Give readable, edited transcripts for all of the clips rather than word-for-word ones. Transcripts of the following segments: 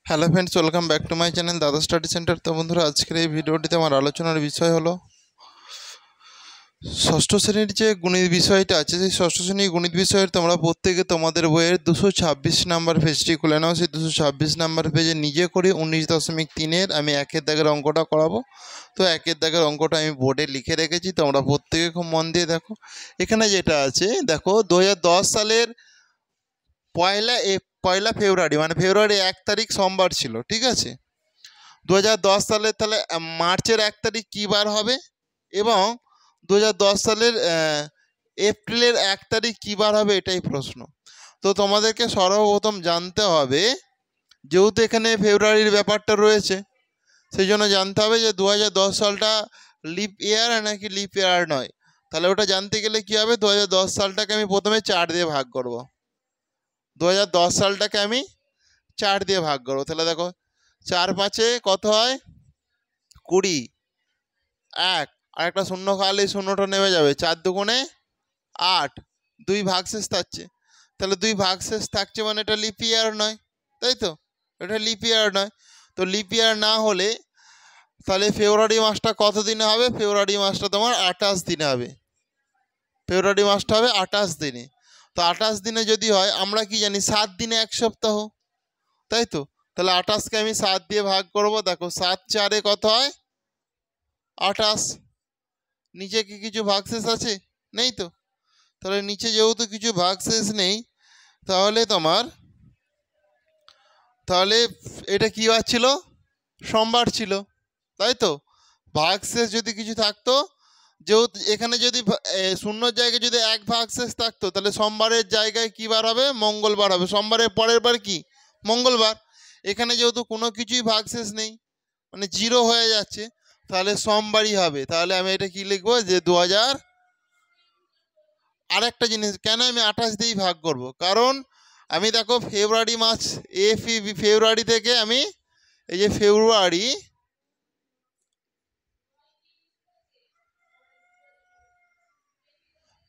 Hello friends, welcome back to my channel দাদা study centre. তো বন্ধুরা, আজকের এই ভিডিওটিতে আমার আলোচনার বিষয় হলো ষষ্ঠ শ্রেণীর যে গণিত বিষয়টা আছে, সেই ষষ্ঠ শ্রেণীর গণিত বিষয়ের তোমরা প্রত্যেকে তোমাদের বইয়ের 226 নাম্বার পেজটি খুলে নাও। সেই 226 নাম্বার পেজে নিজে করে 19.3-এর আমি একের দাগের অঙ্কটা করাবো। তো একের দাগের অঙ্কটা আমি বোর্ডে লিখে রেখেছি, তোমরা প্রত্যেকে খুব মন দিয়ে দেখো। এখানে যেটা আছে দেখো, 2010 সালের পয়লা ফেব্রুয়ারি, মানে ফেব্রুয়ারি 1 তারিখ সোমবার ছিল, ঠিক আছে। 2010 সালের তাহলে মার্চের 1 তারিখ কী বার হবে, এবং 2010 সালের এপ্রিলের 1 তারিখ কী বার হবে, এটাই প্রশ্ন। তো তোমাদেরকে সর্বপ্রথম জানতে হবে, যেহেতু এখানে ফেব্রুয়ারির ব্যাপারটা রয়েছে, সেই জন্য জানতে হবে যে 2010 সালটা লিপ ইয়ার নাকি লিপ ইয়ার নয়। তাহলে ওটা জানতে গেলে কী হবে, 2010 সালটাকে আমি প্রথমে 4 দিয়ে ভাগ করব। 2010 সালটাকে আমি 4 দিয়ে ভাগ করবো। তাহলে দেখো, 4 5 কত হয়, 20, 1 আর একটা শূন্য খাওয়ালে শূন্যটা নেমে যাবে, 4 2 8, 2 ভাগশেষ থাকছে। তাহলে 2 ভাগশেষ থাকছে মানে এটা লিপ ইয়ার নয়, তাই তো, এটা লিপ ইয়ার নয়। তো লিপ ইয়ার না হলে তাহলে ফেব্রুয়ারি মাসটা কত দিনে হবে, ফেব্রুয়ারি মাসটা তোমার 28 দিনে হবে। ফেব্রুয়ারি মাসটা হবে 28 দিনে। তো 28 দিনে যদি হয়, আমরা কি জানি 7 দিনে 1 সপ্তাহ, তাই তো। তাহলে 28কে আমি 7 দিয়ে ভাগ করব। দেখো 7 4 কত হয়, 28। নিচে কি কিছু ভাগশেষ আছে, নেই তো। তাহলে নিচে যেহেতু কিছু ভাগশেষ নেই, তাহলে এটা কি বার ছিল, সোমবার ছিল, তাই তো। ভাগশেষ যদি কিছু থাকতো, যেহেতু এখানে যদি শূন্যর জায়গায় যদি 1 ভাগশেষ থাকতো, তাহলে সোমবারের জায়গায় কি বার হবে, মঙ্গলবার হবে। সোমবারের পরের বার কি, মঙ্গলবার। এখানে যেহেতু কোনো কিছুই ভাগশেষ নেই, মানে 0 হয়ে যাচ্ছে, তাহলে সোমবারই হবে। তাহলে আমি এটা কি লিখবো, যে 2000। আর একটা জিনিস, কেন আমি 28 দিয়েই ভাগ করব, কারণ আমি দেখো ফেব্রুয়ারি মাস ফেব্রুয়ারি থেকে আমি এই যে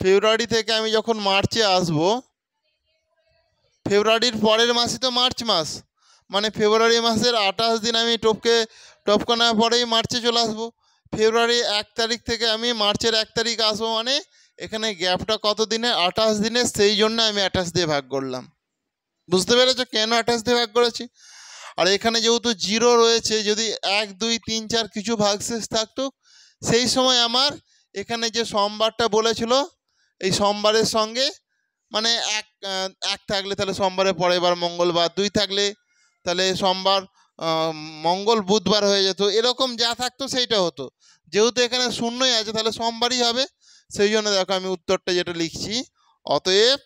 ফেব্রুয়ারি থেকে আমি যখন মার্চে আসব, ফেব্রুয়ারির পরের মাসই তো মার্চ মাস, মানে ফেব্রুয়ারি মাসের 28 দিন আমি টপকানোর পরেই মার্চে চলে আসবো। ফেব্রুয়ারি 1 তারিখ থেকে আমি মার্চের 1 তারিখ আসবো, মানে এখানে গ্যাপটা কত দিনে, 28 দিনে। সেই জন্য আমি 28 দিয়ে ভাগ করলাম। বুঝতে পেরেছো কেন 28 দিয়ে ভাগ করেছি? আর এখানে যেহেতু 0 রয়েছে, যদি 1 2 3 4 কিছু ভাগশেষ থাকতো, সেই সময় আমার এখানে যে সোমবারটা বলেছিল, এই সোমবারের সঙ্গে মানে এক থাকলে তাহলে সোমবারের পরের বার মঙ্গলবার, 2 থাকলে তাহলে সোমবার মঙ্গল বুধবার হয়ে যেত, এরকম যা থাকতো সেইটা হতো। যেহেতু এখানে শূন্যই আছে, তাহলে সোমবারই হবে। সেই জন্য দেখো আমি উত্তরটা যেটা লিখছি, অতএব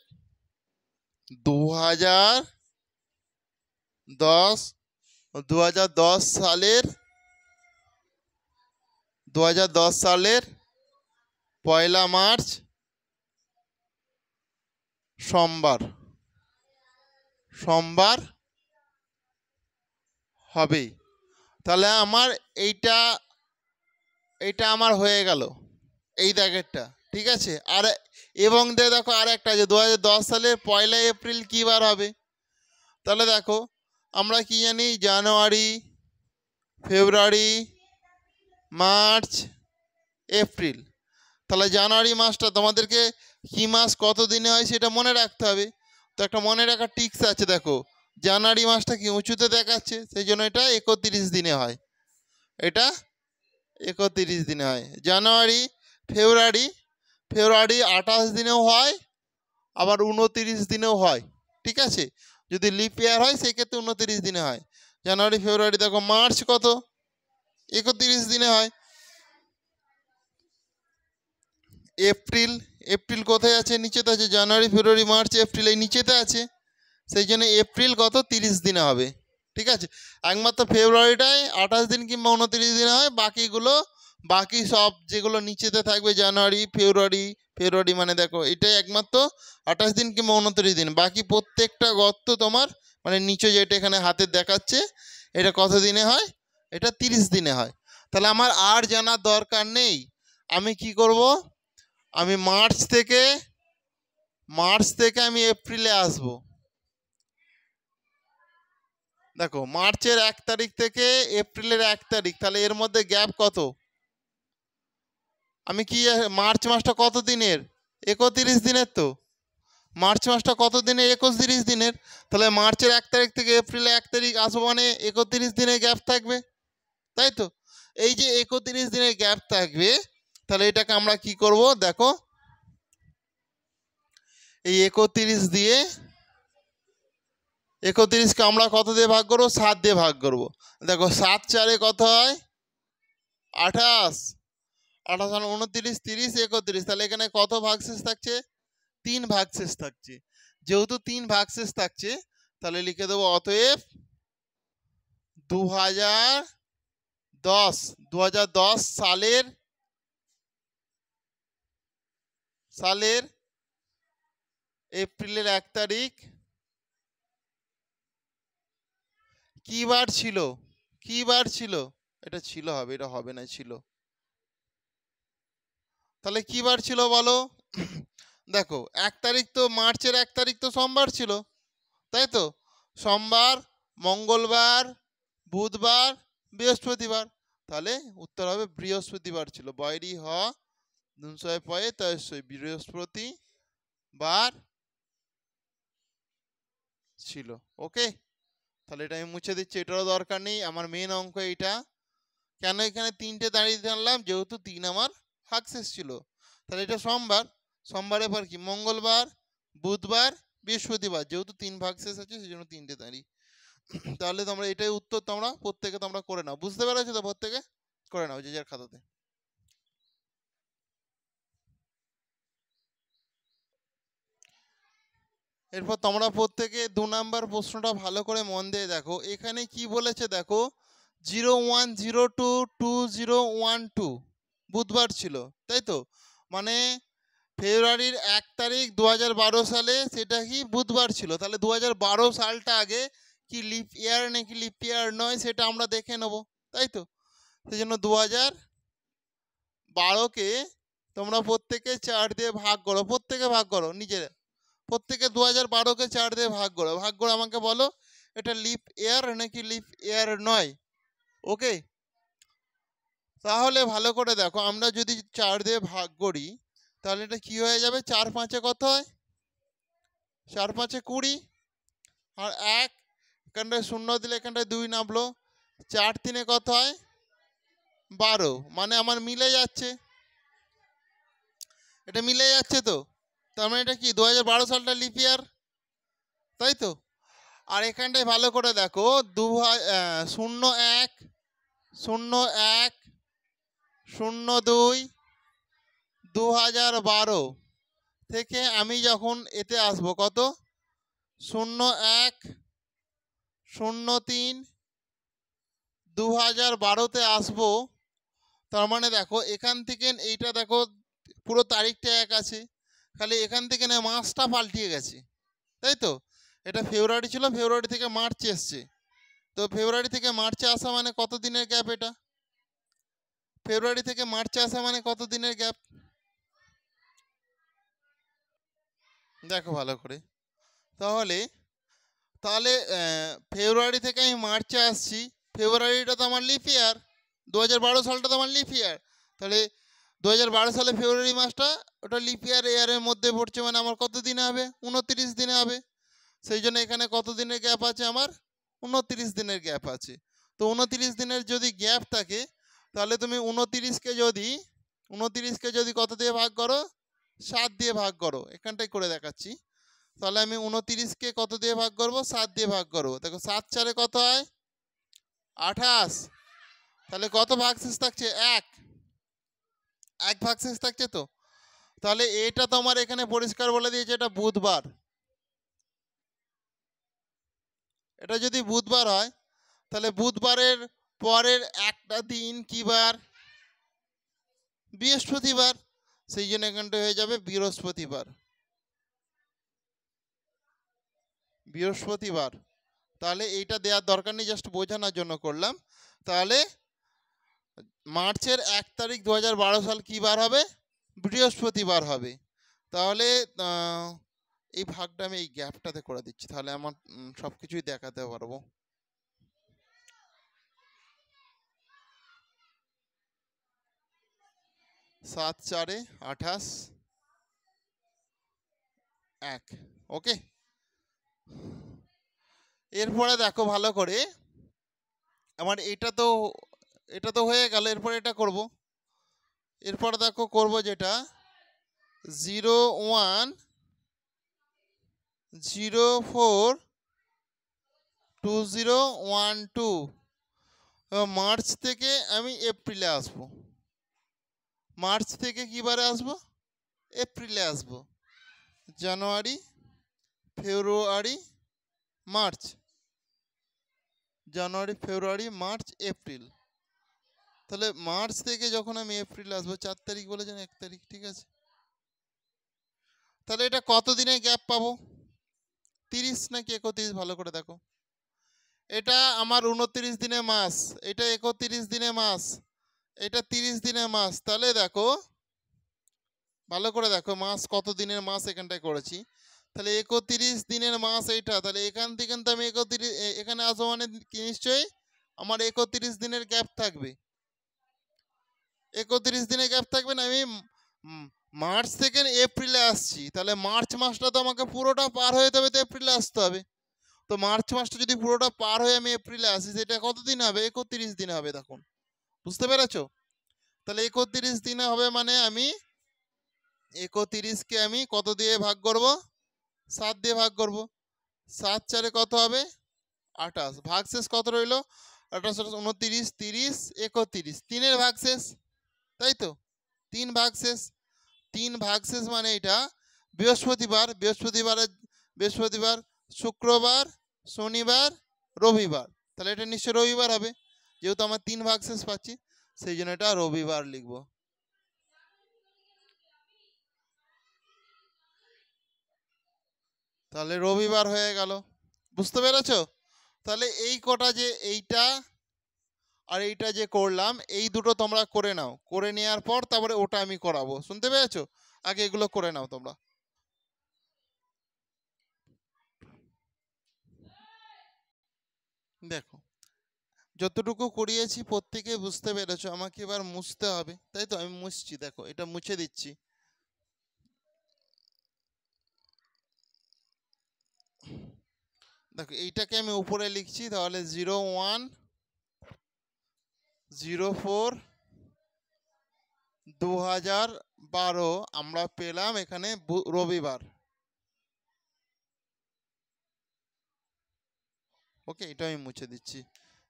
2010 সালের 1 মার্চ সোমবার হবে। তাহলে আমার এইটা আমার হয়ে গেল, এই দাগেরটা, ঠিক আছে। আর এবং দেখো আর একটা আছে, 2010 সালের 1 এপ্রিল কী বার হবে। তাহলে দেখো আমরা কি জানি, জানুয়ারি, ফেব্রুয়ারি, মার্চ, এপ্রিল। তাহলে জানুয়ারি মাসটা তোমাদেরকে কি মাস কত দিনে হয় সেটা মনে রাখতে হবে। তো একটা মনে রাখার টিক্স আছে, দেখো জানুয়ারি মাসটা কি উঁচুতে দেখাচ্ছে, সেই জন্য এটা 31 দিনে হয়, এটা 31 দিনে হয়। জানুয়ারি, ফেব্রুয়ারি 28 দিনেও হয়, আবার 29 দিনেও হয়, ঠিক আছে। যদি লিপ ইয়ার হয় সেক্ষেত্রে 29 দিনে হয়। জানুয়ারি, ফেব্রুয়ারি। দেখো মার্চ কত, 31 দিনে হয়। এপ্রিল কোথায় আছে, নিচেতে আছে। জানুয়ারি, ফেব্রুয়ারি, মার্চ, এপ্রিল এই নিচেতে আছে, সেই জন্য এপ্রিল কত, 30 দিনে হবে, ঠিক আছে। একমাত্র ফেব্রুয়ারিটাই 28 দিন কিংবা 29 দিনে হয়, বাকি সব যেগুলো নিচেতে থাকবে, জানুয়ারি, ফেব্রুয়ারি মানে দেখো এটাই একমাত্র 28 দিন কিংবা 29 দিন। বাকি প্রত্যেকটা গর্ত তোমার মানে নিচে যেটা এখানে হাতে দেখাচ্ছে, এটা কত দিনে হয়, এটা 30 দিনে হয়। তাহলে আমার আর জানার দরকার নেই। আমি কি করব, আমি মার্চ থেকে আমি এপ্রিলে আসব। দেখো মার্চের 1 তারিখ থেকে এপ্রিলের 1 তারিখ, তাহলে এর মধ্যে গ্যাপ কত? আমি কি মার্চ মাসটা কত দিনের? 31 দিনের। তো মার্চ মাসটা কত দিনের? 31 দিনের। তাহলে মার্চের 1 তারিখ থেকে এপ্রিলের 1 তারিখ আসবো মানে 31 দিনের গ্যাপ থাকবে, তাই তো? এই যে 31 দিনের গ্যাপ থাকবে, তাহলে এটাকে আমরা কি করব? দেখো এই 31কে আমরা কত দিয়ে ভাগ করবো? 7 দিয়ে ভাগ করব। দেখো 7 4 কত হয়? 28। 28 29 30 31। তাহলে এখানে কত ভাগশেষ থাকছে? 3 ভাগশেষ থাকছে। যেহেতু 3 ভাগশেষ থাকছে, তাহলে লিখে দেবো অতএব 2010 সালের এপ্রিলের 1 তারিখ কি বার ছিল? কি বার ছিল? এটা ছিল হবে, এটা হবে না, ছিল। তাহলে কি বার ছিল বলো? দেখো 1 তারিখ তো, মার্চের 1 তারিখ তো সোমবার ছিল, তাই তো? সোমবার, মঙ্গলবার, বুধবার, বৃহস্পতিবার। তাহলে উত্তর হবে বৃহস্পতিবার ছিল। বৈরি হ দুনশয় পয়ে তয়সই, বৃহস্পতিবার ছিল। ওকে, তাহলে এটা আমি মুছে দিচ্ছি, এটারও দরকার নেই। আমার মেন অঙ্ক এইটা। কেন এখানে 3টে দাঁড়িয়ে জানলাম? যেহেতু 3 আমার ভাগশেষ ছিল। তাহলে এটা সোমবার, সোমবারের পর কি? মঙ্গলবার, বুধবার, বৃহস্পতিবার। যেহেতু 3 ভাগশেষ আছে সেই জন্য 3টে দাঁড়িয়ে। তাহলে তোমরা এটাই উত্তর, তোমরা প্রত্যেকে তোমরা করে নাও। বুঝতে পেরেছো তো? প্রত্যেকে করে নাও যে যার খাতাতে। এরপর তোমরা প্রত্যেকে 2 নাম্বার প্রশ্নটা ভালো করে মন দিয়ে দেখো। এখানে কি বলেছে দেখো, 01022012 বুধবার ছিল, তাই তো? মানে ফেব্রুয়ারির 1 তারিখ 2012 সালে সেটা কি বুধবার ছিল। তাহলে 2012 সালটা আগে কি লিপ ইয়ার নাকি লিপ ইয়ার নয় সেটা আমরা দেখে নেব, তাই তো? সেই জন্য 2012কে তোমরা প্রত্যেকে 4 দিয়ে ভাগ করো, প্রত্যেকে ভাগ করো নিজেরা। প্রত্যেকে 2012কে 4 দিয়ে ভাগ করো, ভাগ করে আমাকে বলো এটা লিপ ইয়ার নাকি লিপ ইয়ার নয়। ওকে, তাহলে ভালো করে দেখো, আমরা যদি 4 দিয়ে ভাগ করি তাহলে এটা কি হয়ে যাবে? 4 5 কত হয়? 4 5 20। আর 1 এখানটায় 0 দিলে এখানটায় 2 নামলো। 4 3 কত হয়? 12। মানে আমার মিলে যাচ্ছে, এটা মিলে যাচ্ছে তো। তার মানে এটা কি 2012 সালটা লিপ ইয়ার, তাই তো? আর এখানটায় ভালো করে দেখো 01 01 02 2012 থেকে আমি যখন এতে আসবো কত? 01 03 2012তে আসবো। তার মানে দেখো এখান থেকে এইটা দেখো পুরো তারিখটা এক আছে, খালি এখান থেকে না মাসটা পাল্টিয়ে গেছে, তাই তো? এটা ফেব্রুয়ারি ছিল, ফেব্রুয়ারি থেকে মার্চ এসছে। তো ফেব্রুয়ারি থেকে মার্চে আসা মানে কত দিনের গ্যাপ এটা? ফেব্রুয়ারি থেকে মার্চে আসা মানে কত দিনের গ্যাপ? দেখো ভালো করে। তাহলে তাহলে ফেব্রুয়ারি থেকে আমি মার্চে আসছি, ফেব্রুয়ারিটা তো আমার লিপ ইয়ার, 2012 সালটা তো আমার লিপ ইয়ার। তাহলে 2012 সালে ফেব্রুয়ারি মাসটা ওটা লিপ ইয়ারের মধ্যে পড়ছে, মানে আমার কত দিনে হবে? 29 দিনে হবে। সেই জন্য এখানে কত দিনের গ্যাপ আছে? আমার 29 দিনের গ্যাপ আছে। তো 29 দিনের যদি গ্যাপ থাকে তাহলে তুমি 29কে যদি কত দিয়ে ভাগ করো? 7 দিয়ে ভাগ করো। এখানটাই করে দেখাচ্ছি। তাহলে আমি 29কে কত দিয়ে ভাগ করব? 7 দিয়ে ভাগ করব। দেখো 7 4 কত হয়? 28। তাহলে কত ভাগশেষ থাকছে? 1 ভাগশেষ থাকছে তো। তাহলে এটা তোমার এখানে পরিষ্কার বলে দিয়েছে এটা বুধবার। এটা যদি বুধবার হয় তাহলে বুধবারের পরের একটা দিন কি বার? বৃহস্পতিবার। সেই জন্য এখানটা হয়ে যাবে বৃহস্পতিবার। বৃহস্পতিবার। তাহলে এইটা দেওয়ার দরকার নেই, জাস্ট বোঝানোর জন্য করলাম। তাহলে মার্চের 1 তারিখ 2012 সাল কি বার হবে? বৃহস্পতিবার হবে। তাহলে এই ভাগটা আমি এই গ্যাপটাতে করে দিচ্ছি, তাহলে আমার সব কিছুই দেখাতে পারবো। 7 4 28 1। ওকে, এরপরে দেখো ভালো করে, আমার এটা তো হয়ে গেল। এরপরে এটা করব। এরপরে দেখো করব যেটা 0 1 0 4 2 0 1 2। মার্চ থেকে আমি এপ্রিলে আসবো। মার্চ থেকে কি বারে আসবো? এপ্রিলে আসবো। জানুয়ারি, ফেব্রুয়ারি, মার্চ। জানুয়ারি, ফেব্রুয়ারি, মার্চ, এপ্রিল। তাহলে মার্চ থেকে যখন আমি এপ্রিল আসবো, 4 তারিখ বলেছেন, 1 তারিখ, ঠিক আছে। তাহলে এটা কত দিনের গ্যাপ পাবো? 30 নাকি 31? ভালো করে দেখো। এটা আমার 29 দিনে মাস, এটা 31 দিনে মাস, এটা 30 দিনে মাস। তাহলে দেখো ভালো করে দেখো, মাস কত দিনের মাস এখানটায় করেছি। তাহলে 31 দিনের মাস এইটা। তাহলে এখান থেকে তো আমি 31 এখানে আসবো, মানে নিশ্চয়ই আমার 31 দিনের গ্যাপ থাকবে। 31 দিনের গ্যাপ থাকবে না। আমি মার্চ থেকে এপ্রিলে আসছি, তাহলে মার্চ মাসটা তো আমাকে পুরোটা পার হয়ে যেতে হবে, তো এপ্রিলে আসতে হবে। তো মার্চ মাসটা যদি পুরোটা পার হয়ে আমি এপ্রিলে আসি, সেটা কতদিন হবে? 31 দিন হবে। দেখুন, বুঝতে পেরেছো? তাহলে 31 দিনে হবে, মানে আমি 31কে আমি কত দিয়ে ভাগ করব? 7 দিয়ে ভাগ করব। 7 4 কত হবে? 28। ভাগশেষ কত রইল? 28 29 30 31। 3-এর ভাগশেষ, তাই তো? 3 ভাগশেষ। 3 ভাগশেষ মানে এটা বৃহস্পতিবার, বৃহস্পতিবার, শুক্রবার, শনিবার, রবিবার। তাহলে এটা নিশ্চয় রবিবার হবে, যেহেতু আমার 3 ভাগশেষ পাচ্ছি, সেই জন্য এটা রবিবার লিখব। তাহলে রবিবার হয়ে গেল। বুঝতে পেরেছো? তাহলে এই কটা, যে এইটা আর এইটা যে করলাম, এই দুটো তোমরা করে নাও। করে নেওয়ার পর তারপরে ওটা আমি করাবো। শুনতে পেরেছো? আগে এগুলো করে নাও তোমরা। দেখো, যতটুকু করিয়েছি প্রত্যেকে বুঝতে পেরেছো। আমাকে এবার মুছতে হবে, তাই তো? আমি মুছছি, দেখো এটা মুছে দিচ্ছি। দেখো এইটাকে আমি উপরে লিখছি, তাহলে 0 1 0 4 2012 আমরা পেলাম এখানে রবিবার। ওকে, এটা আমি মুছে দিচ্ছি।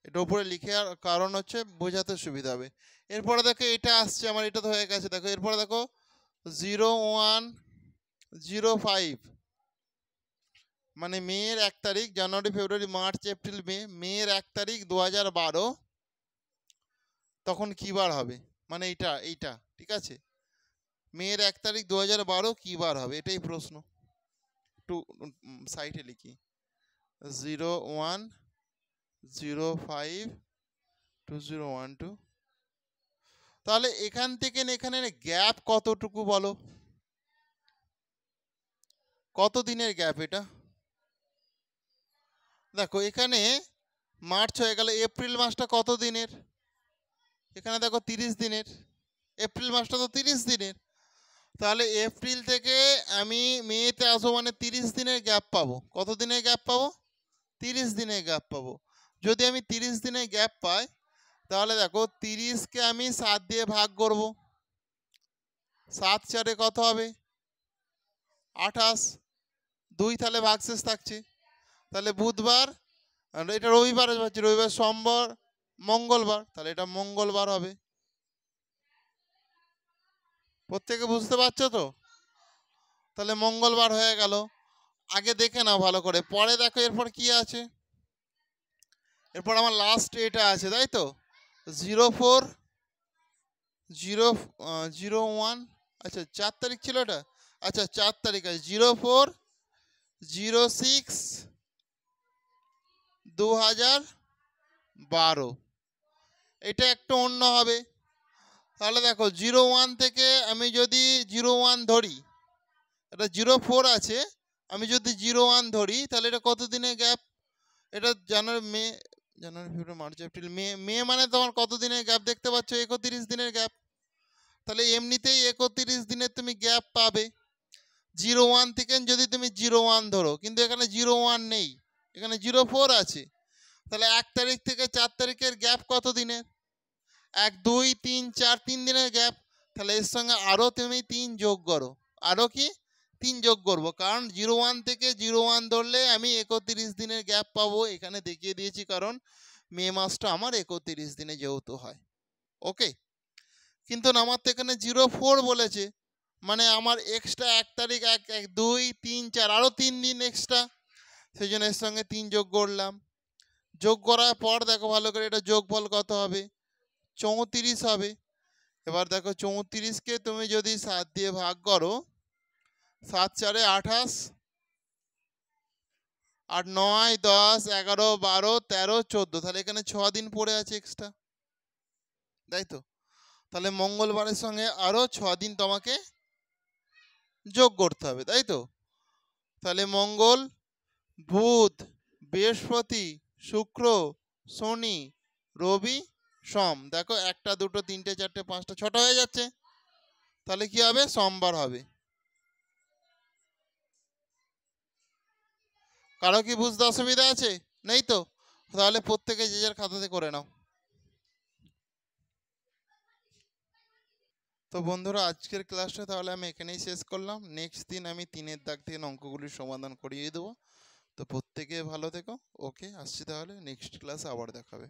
এটা উপরে লিখে, আর কারণ হচ্ছে বোঝাতে সুবিধা হবে। এরপরে দেখো এটা আসছে আমার, এটা তো হয়ে গেছে। দেখো এরপরে দেখো 0 1 0 5, মানে মেয়ের 1 তারিখ, জানুয়ারি, ফেব্রুয়ারি, মার্চ, এপ্রিল, মেয়ের 1 তারিখ 2012 তখন কি বার হবে? মানে এইটা ঠিক আছে। মেয়ের 1 তারিখ 2012 কি বার হবে, এটাই প্রশ্ন। একটু সাইটে লিখি, 0 1 0 5 2012। তাহলে এখান থেকে এখানে গ্যাপ কতটুকু বলো? কত দিনের গ্যাপ এটা? দেখো এখানে মার্চ হয়ে গেল, এপ্রিল মাসটা কত দিনের? এখানে দেখো 30 দিনের। এপ্রিল মাসটা তো 30 দিনের। তাহলে এপ্রিল থেকে আমি মেতে আসবো, মানে 30 দিনের গ্যাপ পাবো। কত দিনের গ্যাপ পাবো? 30 দিনের গ্যাপ পাবো। যদি আমি 30 দিনের গ্যাপ পাই, তাহলে দেখো 30কে আমি 7 দিয়ে ভাগ করব। 7 4 কত হবে? 28। 2 তাহলে ভাগশেষ থাকছে। তাহলে বুধবার, আর এটা রবিবার পাচ্ছি, রবিবার, সোমবার, মঙ্গলবার। তাহলে এটা মঙ্গলবার হবে। প্রত্যেকে বুঝতে পারছো তো? তাহলে মঙ্গলবার হয়ে গেল। আগে দেখে নাও ভালো করে, পরে দেখো এরপর কি আছে। এরপর আমার লাস্ট এটা আছে, তাই তো? 0 4 0 0 1, আচ্ছা 4 তারিখ ছিল এটা। আচ্ছা 4 তারিখ আছে, 0 4 0 6 2012। এটা একটু অন্য হবে। তাহলে দেখো 0 1 থেকে আমি যদি 0 1 ধরি, এটা 0 4 আছে, আমি যদি 0 1 ধরি, তাহলে এটা কত দিনের গ্যাপ? এটা জানুয়ারি, ফেব্রুয়ারি, মার্চ, এপ্রিল, মে। মানে তোমার কত দিনের গ্যাপ দেখতে পাচ্ছ? 31 দিনের গ্যাপ। তাহলে এমনিতেই 31 দিনের তুমি গ্যাপ পাবে। 01 থেকে যদি তুমি 01 ধরো, কিন্তু এখানে 01 নেই, এখানে 04 আছে। তাহলে 1 তারিখ থেকে 4 তারিখের গ্যাপ কত দিনের? 1 2 3 4 3 দিনের গ্যাপ। তাহলে এর সঙ্গে আরও তুমি 3 যোগ করো, আরও কি 3 যোগ করবো, কারণ 01 থেকে 01 ধরলে আমি 31 দিনের গ্যাপ পাবো। এখানে দেখিয়ে দিয়েছি কারণ মে মাসটা আমার 31 দিনে যেহেতু হয়। ওকে, কিন্তু আমার তো এখানে 04 বলেছে, মানে আমার এক্সট্রা 1 তারিখ 1 1 2 3 4 আরও 3 দিন এক্সট্রা, সেই জন্য এর সঙ্গে 3 যোগ করলাম। যোগ করার পর দেখো ভালো করে, এটা যোগফল কত হবে? 34 হবে। এবার দেখো 34কে তুমি যদি 7 দিয়ে ভাগ করো, 7 4 28, 8 9 10 11 12 13 14, তাহলে এখানে 6 দিন পড়ে আছে এক্সট্রা, তাই তো? তাহলে মঙ্গলবারের সঙ্গে আরও 6 দিন তোমাকে যোগ করতে হবে, তাই তো? তাহলে মঙ্গল, বুধ, বৃহস্পতি, শুক্র, শনি, রবি, সোম, দেখো 1 2 3 4 5 6টা হয়ে যাচ্ছে। তাহলে কি হবে? সোমবার হবে। কারো কি বুঝতে অসুবিধা আছে? নেই তো? তাহলে প্রত্যেকে যে যার খাতাতে করে নাও। তো বন্ধুরা, আজকের ক্লাসটা তাহলে আমি এখানেই শেষ করলাম। নেক্সট দিন আমি 3-এর দাগ থেকে অঙ্কগুলির সমাধান করিয়ে দেবো। তো প্রত্যেকে ভালো থেকো। ওকে, আসছি তাহলে, নেক্সট ক্লাসে আবার দেখাবে।